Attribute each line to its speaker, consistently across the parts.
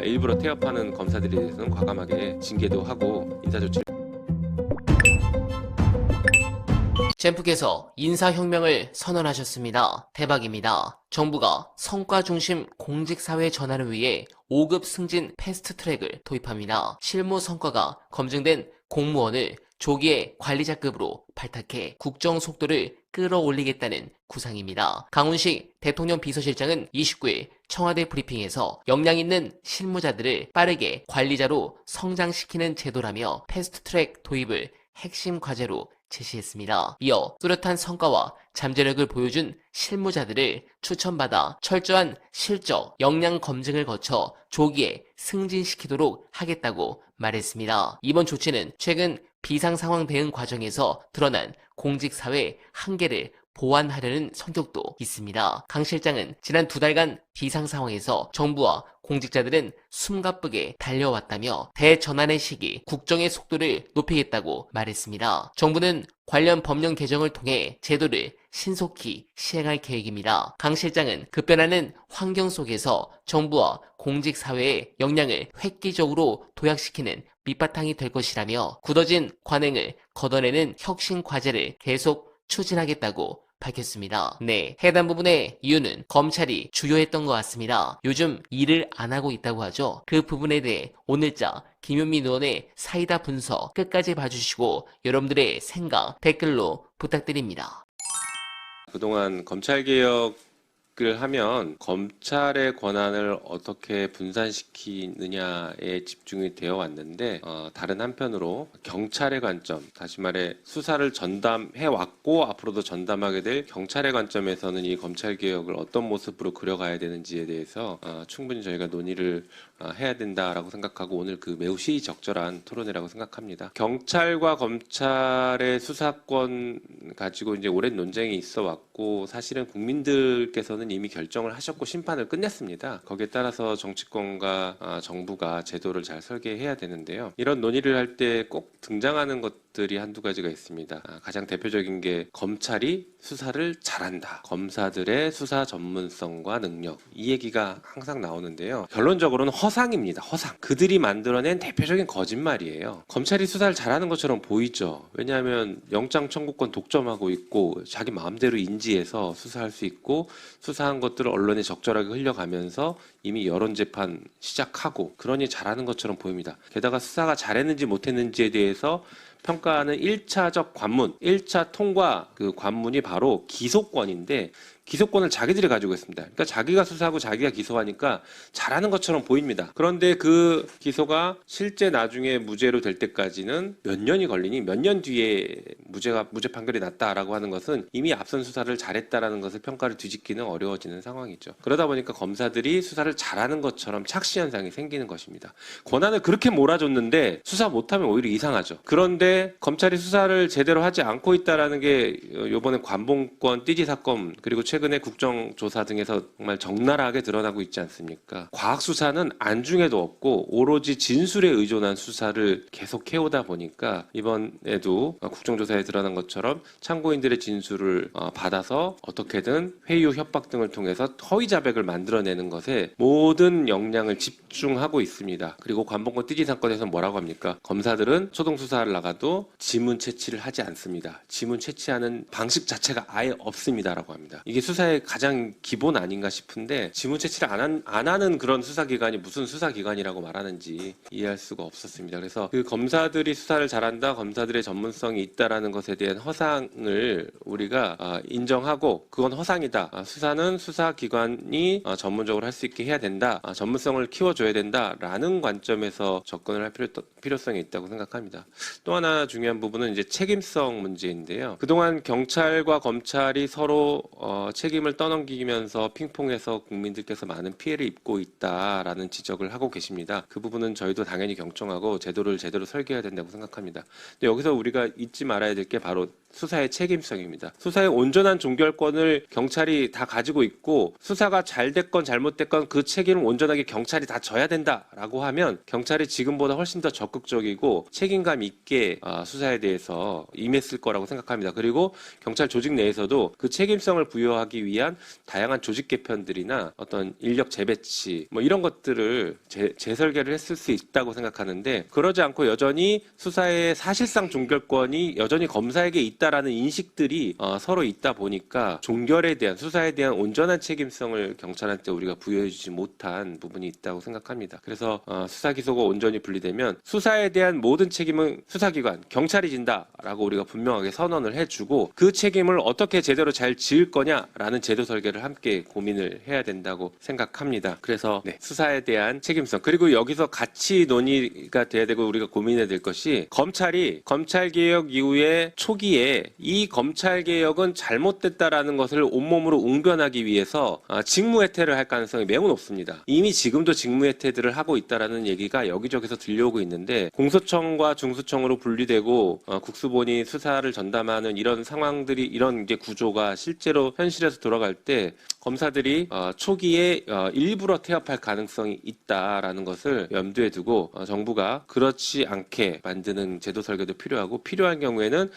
Speaker 1: 일부러 태업하는 검사들에 대해서는 과감하게 징계도 하고 인사조치를.
Speaker 2: 젠프께서 인사혁명을 선언하셨습니다. 대박입니다. 정부가 성과 중심 공직사회 전환을 위해 5급 승진 패스트트랙을 도입합니다. 실무 성과가 검증된 공무원을 조기에 관리자급으로 발탁해 국정 속도를 끌어올리겠다는 구상입니다. 강훈식 대통령 비서실장은 29일 청와대 브리핑에서 역량 있는 실무자들을 빠르게 관리자로 성장시키는 제도라며 패스트트랙 도입을 핵심 과제로 제시했습니다. 이어 뚜렷한 성과와 잠재력을 보여준 실무자들을 추천받아 철저한 실적, 역량 검증을 거쳐 조기에 승진시키도록 하겠다고 말했습니다. 이번 조치는 최근 비상상황 대응 과정에서 드러난 공직사회 한계를 보완하려는 성격도 있습니다. 강 실장은 지난 2달간 비상상황에서 정부와 공직자들은 숨가쁘게 달려왔다며 대전환의 시기, 국정의 속도를 높이겠다고 말했습니다. 정부는 관련 법령 개정을 통해 제도를 신속히 시행할 계획입니다. 강 실장은 급변하는 환경 속에서 정부와 공직사회의 역량을 획기적으로 도약시키는 밑바탕이 될 것이라며 굳어진 관행을 걷어내는 혁신 과제를 계속 추진하겠다고 밝혔습니다. 네, 해당 부분의 이유는 검찰이 주요했던 것 같습니다. 요즘 일을 안 하고 있다고 하죠. 그 부분에 대해 오늘자 김현민 의원의 사이다 분석 끝까지 봐주시고 여러분들의 생각 댓글로 부탁드립니다.
Speaker 1: 그동안 검찰개혁을 하면 검찰의 권한을 어떻게 분산시키느냐에 집중이 되어 왔는데 다른 한편으로 경찰의 관점, 다시 말해 수사를 전담해 왔고 앞으로도 전담하게 될 경찰의 관점에서는 이 검찰개혁을 어떤 모습으로 그려가야 되는지에 대해서 충분히 저희가 논의를 해야 된다라고 생각하고 오늘 그 매우 시의적절한 토론이라고 생각합니다. 경찰과 검찰의 수사권 가지고 이제 오랜 논쟁이 있어 왔고 사실은 국민들께서는 이미 결정을 하셨고 심판을 끝냈습니다. 거기에 따라서 정치권과 정부가 제도를 잘 설계해야 되는데요. 이런 논의를 할 때 꼭 등장하는 것들이 한두 가지가 있습니다. 가장 대표적인 게 검찰이 수사를 잘한다. 검사들의 수사 전문성과 능력. 이 얘기가 항상 나오는데요. 결론적으로는 허상입니다. 허상. 그들이 만들어낸 대표적인 거짓말이에요. 검찰이 수사를 잘하는 것처럼 보이죠. 왜냐하면 영장 청구권 독점하고 있고 자기 마음대로 인지해서 수사할 수 있고 수사한 것들을 언론에 적절하게 흘려가면서 이미 여론재판 시작하고 그러니 잘하는 것처럼 보입니다. 게다가 수사가 잘했는지 못했는지에 대해서 평가하는 1차적 관문, 1차 통과 그 관문이 바로 기소권인데 기소권을 자기들이 가지고 있습니다. 그러니까 자기가 수사하고 자기가 기소하니까 잘하는 것처럼 보입니다. 그런데 그 기소가 실제 나중에 무죄로 될 때까지는 몇 년이 걸리니 몇 년 뒤에 무죄 판결이 났다라고 하는 것은 이미 앞선 수사를 잘했다라는 것을 평가를 뒤집기는 어려워지는 상황이죠. 그러다 보니까 검사들이 수사를 잘하는 것처럼 착시 현상이 생기는 것입니다. 권한을 그렇게 몰아줬는데 수사 못하면 오히려 이상하죠. 그런데 검찰이 수사를 제대로 하지 않고 있다라는 게 이번에 관봉권 띠지 사건 그리고 최근에 국정조사 등에서 정말 적나라하게 드러나고 있지 않습니까? 과학수사는 안중에도 없고 오로지 진술에 의존한 수사를 계속 해오다 보니까 이번에도 국정조사에 드러난 것처럼 참고인들의 진술을 받아서 어떻게든 회유 협박 등을 통해서 허위 자백을 만들어내는 것에 모든 역량을 집중하고 있습니다. 그리고 관봉권 띠지 사건에서 뭐라고 합니까? 검사들은 초동수사를 나가도 지문 채취를 하지 않습니다. 지문 채취하는 방식 자체가 아예 없습니다라고 합니다. 이게 수사의 가장 기본 아닌가 싶은데 지문 채취를 안 하는 그런 수사기관이 무슨 수사기관이라고 말하는지 이해할 수가 없었습니다. 그래서 그 검사들이 수사를 잘한다, 검사들의 전문성이 있다라는 것에 대한 허상을 우리가 인정하고 그건 허상이다. 수사는 수사기관이 전문적으로 할 수 있게 해야 된다. 전문성을 키워줘야 된다라는 관점에서 접근을 할 필요성이 있다고 생각합니다. 또 하나 중요한 부분은 이제 책임성 문제인데요. 그동안 경찰과 검찰이 서로 책임을 떠넘기면서 핑퐁해서 국민들께서 많은 피해를 입고 있다라는 지적을 하고 계십니다. 그 부분은 저희도 당연히 경청하고 제도를 제대로 설계해야 된다고 생각합니다. 근데 여기서 우리가 잊지 말아야 될 게 바로 수사의 책임성입니다. 수사의 온전한 종결권을 경찰이 다 가지고 있고 수사가 잘 됐건 잘못됐건 그 책임을 온전하게 경찰이 다 져야 된다라고 하면 경찰이 지금보다 훨씬 더 적극적이고 책임감 있게 수사에 대해서 임했을 거라고 생각합니다. 그리고 경찰 조직 내에서도 그 책임성을 부여하기 위한 다양한 조직 개편들이나 어떤 인력 재배치 뭐 이런 것들을 재설계를 했을 수 있다고 생각하는데 그러지 않고 여전히 수사의 사실상 종결권이 여전히 검사에게 있다라는 인식들이 서로 있다 보니까 종결에 대한 수사에 대한 온전한 책임성을 경찰한테 우리가 부여해주지 못한 부분이 있다고 생각합니다. 그래서 수사 기소가 온전히 분리되면 수사에 대한 모든 책임은 수사기관 경찰이 진다라고 우리가 분명하게 선언을 해주고 그 책임을 어떻게 제대로 잘 지을 거냐라는 제도 설계를 함께 고민을 해야 된다고 생각합니다. 그래서 수사에 대한 책임성 그리고 여기서 같이 논의가 돼야 되고 우리가 고민해야 될 것이 검찰이 검찰개혁 이후에 초기에 이 검찰개혁은 잘못됐다라는 것을 온몸으로 웅변하기 위해서 직무해태를 할 가능성이 매우 높습니다. 이미 지금도 직무해태들을 하고 있다라는 얘기가 여기저기서 들려오고 있는데 공소청과 중수청으로 분리되고 국수본이 수사를 전담하는 이런 상황들이 이런 이제 구조가 실제로 현실에서 돌아갈 때 검사들이 초기에 일부러 태업할 가능성이 있다라는 것을 염두에 두고 정부가 그렇지 않게 만드는 제도 설계도 필요하고 필요한 경우에는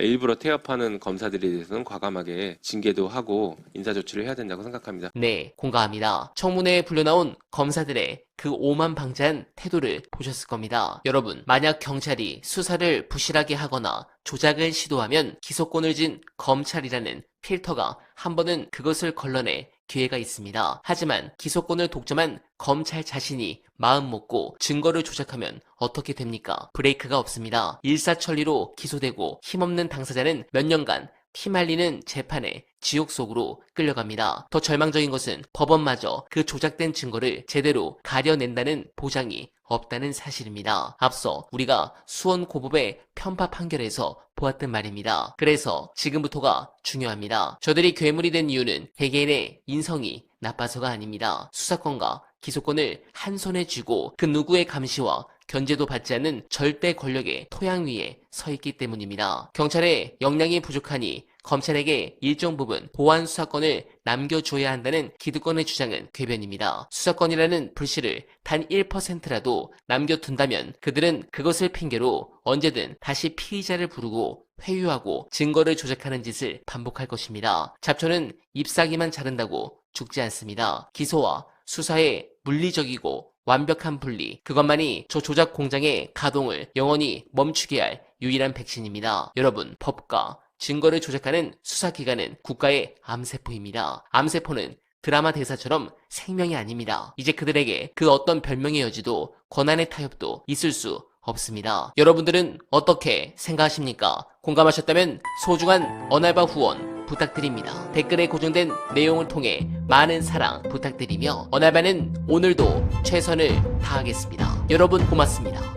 Speaker 1: 일부러 태업하는 검사들에 대해서는 과감하게 징계도 하고 인사조치를 해야 된다고 생각합니다.
Speaker 2: 네, 공감합니다. 청문회에 불려나온 검사들의 그 오만방자한 태도를 보셨을 겁니다. 여러분, 만약 경찰이 수사를 부실하게 하거나 조작을 시도하면 기소권을 쥔 검찰이라는 필터가 한 번은 그것을 걸러낼 기회가 있습니다. 하지만 기소권을 독점한 검찰 자신이 마음 먹고 증거를 조작하면 어떻게 됩니까? 브레이크가 없습니다. 일사천리로 기소되고 힘없는 당사자는 몇 년간 피말리는 재판에 지옥 속으로 끌려갑니다. 더 절망적인 것은 법원마저 그 조작된 증거를 제대로 가려낸다는 보장이 없다는 사실입니다. 앞서 우리가 수원고법의 편파 판결에서 보았던 말입니다. 그래서 지금부터가 중요합니다. 저들이 괴물이 된 이유는 개개인의 인성이 나빠서가 아닙니다. 수사권과 기소권을 한 손에 쥐고 그 누구의 감시와 견제도 받지 않는 절대 권력의 토양 위에 서 있기 때문입니다. 경찰의 역량이 부족하니 검찰에게 일정 부분 보안 수사권을 남겨줘야 한다는 기득권의 주장은 궤변입니다. 수사권이라는 불씨를 단 1%라도 남겨둔다면 그들은 그것을 핑계로 언제든 다시 피의자를 부르고 회유하고 증거를 조작하는 짓을 반복할 것입니다. 잡초는 잎사귀만 자른다고 죽지 않습니다. 기소와 수사의 물리적이고 완벽한 분리, 그것만이 저 조작 공장의 가동을 영원히 멈추게 할 유일한 백신입니다. 여러분, 법과 증거를 조작하는 수사기관은 국가의 암세포입니다. 암세포는 드라마 대사처럼 생명이 아닙니다. 이제 그들에게 그 어떤 별명의 여지도 권한의 타협도 있을 수 없습니다. 여러분들은 어떻게 생각하십니까? 공감하셨다면 소중한 언알바 후원 부탁드립니다. 댓글에 고정된 내용을 통해 많은 사랑 부탁드리며 언알바는 오늘도 최선을 다하겠습니다. 여러분 고맙습니다.